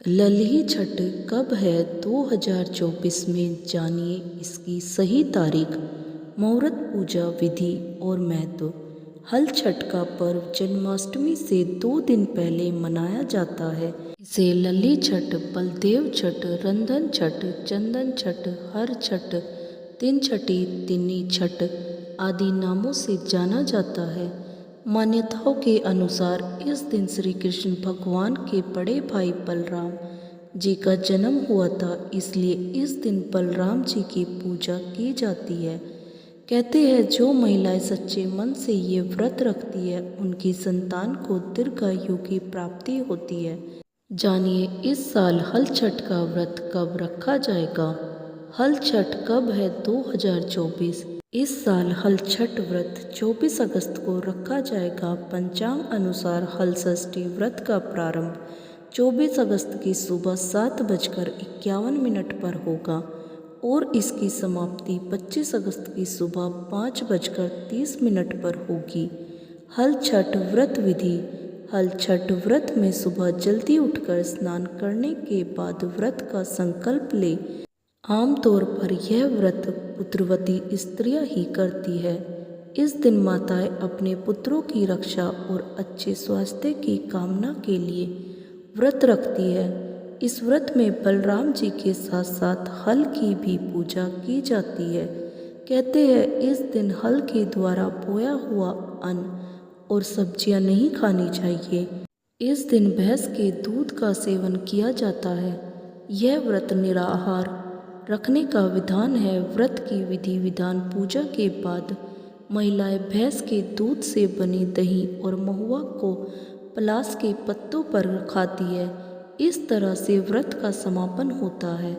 लल्ही छठ कब है 2024 में, जानिए इसकी सही तारीख, मुहूर्त, पूजा विधि और महत्व। हल छठ का पर्व जन्माष्टमी से 2 दिन पहले मनाया जाता है। इसे लल्ही छठ, बलदेव छठ, रंधन छठ, चंदन छठ, हर छठ, तीन छठी, तिन्नी छठ आदि नामों से जाना जाता है। मान्यताओं के अनुसार इस दिन श्री कृष्ण भगवान के बड़े भाई बलराम जी का जन्म हुआ था, इसलिए इस दिन बलराम जी की पूजा की जाती है। कहते हैं जो महिलाएं सच्चे मन से ये व्रत रखती है उनकी संतान को दीर्घायु की प्राप्ति होती है। जानिए इस साल हल छठ का व्रत कब रखा जाएगा। हल छठ कब है 2024। इस साल हल छठ व्रत 24 अगस्त को रखा जाएगा। पंचांग अनुसार हल षष्ठी व्रत का प्रारंभ 24 अगस्त की सुबह 7:51 पर होगा और इसकी समाप्ति 25 अगस्त की सुबह 5:30 पर होगी। हल छठ व्रत विधि। हल छठ व्रत में सुबह जल्दी उठकर स्नान करने के बाद व्रत का संकल्प ले। आमतौर पर यह व्रत पुत्रवती स्त्रियां ही करती है। इस दिन माताएं अपने पुत्रों की रक्षा और अच्छे स्वास्थ्य की कामना के लिए व्रत रखती है। इस व्रत में बलराम जी के साथ साथ हल की भी पूजा की जाती है। कहते हैं इस दिन हल के द्वारा बोया हुआ अन्न और सब्जियां नहीं खानी चाहिए। इस दिन भैंस के दूध का सेवन किया जाता है। यह व्रत निराहार रखने का विधान है। व्रत की विधि विधान। पूजा के बाद महिलाएं भैंस के दूध से बनी दही और महुआ को पलास के पत्तों पर खाती है। इस तरह से व्रत का समापन होता है।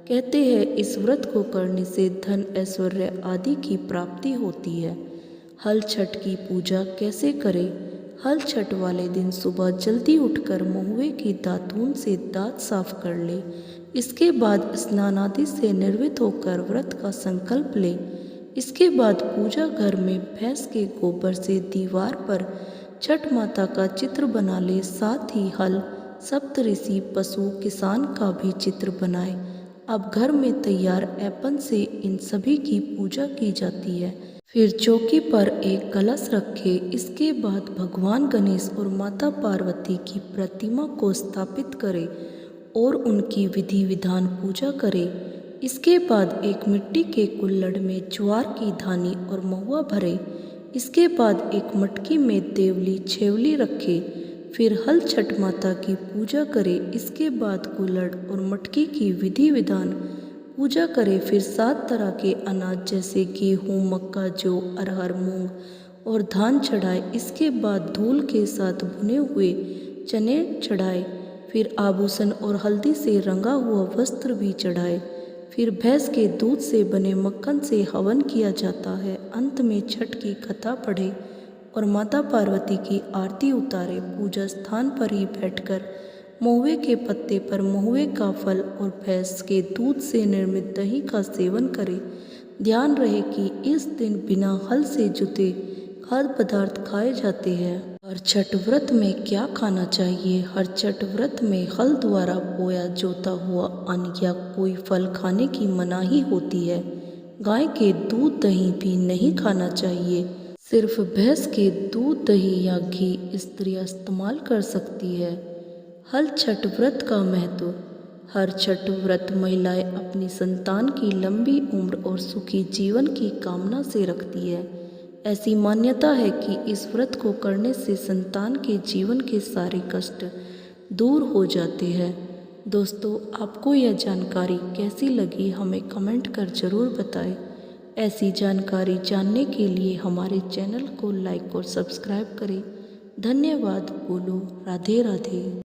कहते हैं इस व्रत को करने से धन, ऐश्वर्य आदि की प्राप्ति होती है। हल छठ की पूजा कैसे करें। हल छठ वाले दिन सुबह जल्दी उठकर महुए की दातून से दांत साफ कर ले। इसके बाद स्नान आदि से निर्वृत्त होकर व्रत का संकल्प ले। इसके बाद पूजा घर में भैंस के गोबर से दीवार पर छठ माता का चित्र बना ले। साथ ही हल, सप्तऋषि, पशु, किसान का भी चित्र बनाए। अब घर में तैयार ऐपन से इन सभी की पूजा की जाती है। फिर चौकी पर एक कलश रखे। इसके बाद भगवान गणेश और माता पार्वती की प्रतिमा को स्थापित करें और उनकी विधि विधान पूजा करें। इसके बाद एक मिट्टी के कुल्हड़ में ज्वार की धानी और महुआ भरे। इसके बाद एक मटकी में देवली छेवली रखे। फिर हल छठ माता की पूजा करें। इसके बाद कुल्हड़ और मटकी की विधि विधान पूजा करें। फिर 7 तरह के अनाज जैसे गेहूँ, मक्का, जौ, अरहर, मूंग और धान चढ़ाए। इसके बाद धूल के साथ भुने हुए चने चढ़ाए। फिर आभूषण और हल्दी से रंगा हुआ वस्त्र भी चढ़ाए। फिर भैंस के दूध से बने मक्खन से हवन किया जाता है। अंत में छठ की कथा पढ़े और माता पार्वती की आरती उतारे। पूजा स्थान पर ही बैठकर महुए के पत्ते पर महुए का फल और भैंस के दूध से निर्मित दही का सेवन करें। ध्यान रहे कि इस दिन बिना हल से जुते खाद्य पदार्थ खाए जाते हैं। हर छठ व्रत में क्या खाना चाहिए। हर छठ व्रत में हल द्वारा बोया जोता हुआ अन्न या कोई फल खाने की मनाही होती है। गाय के दूध, दही भी नहीं खाना चाहिए। सिर्फ भैंस के दूध, दही या घी स्त्रियां इस्तेमाल कर सकती है। हल छठ व्रत का महत्व। हर छठ व्रत महिलाएं अपनी संतान की लंबी उम्र और सुखी जीवन की कामना से रखती है। ऐसी मान्यता है कि इस व्रत को करने से संतान के जीवन के सारे कष्ट दूर हो जाते हैं। दोस्तों, आपको यह जानकारी कैसी लगी हमें कमेंट कर ज़रूर बताएं। ऐसी जानकारी जानने के लिए हमारे चैनल को लाइक और सब्सक्राइब करें। धन्यवाद। बोलो राधे राधे।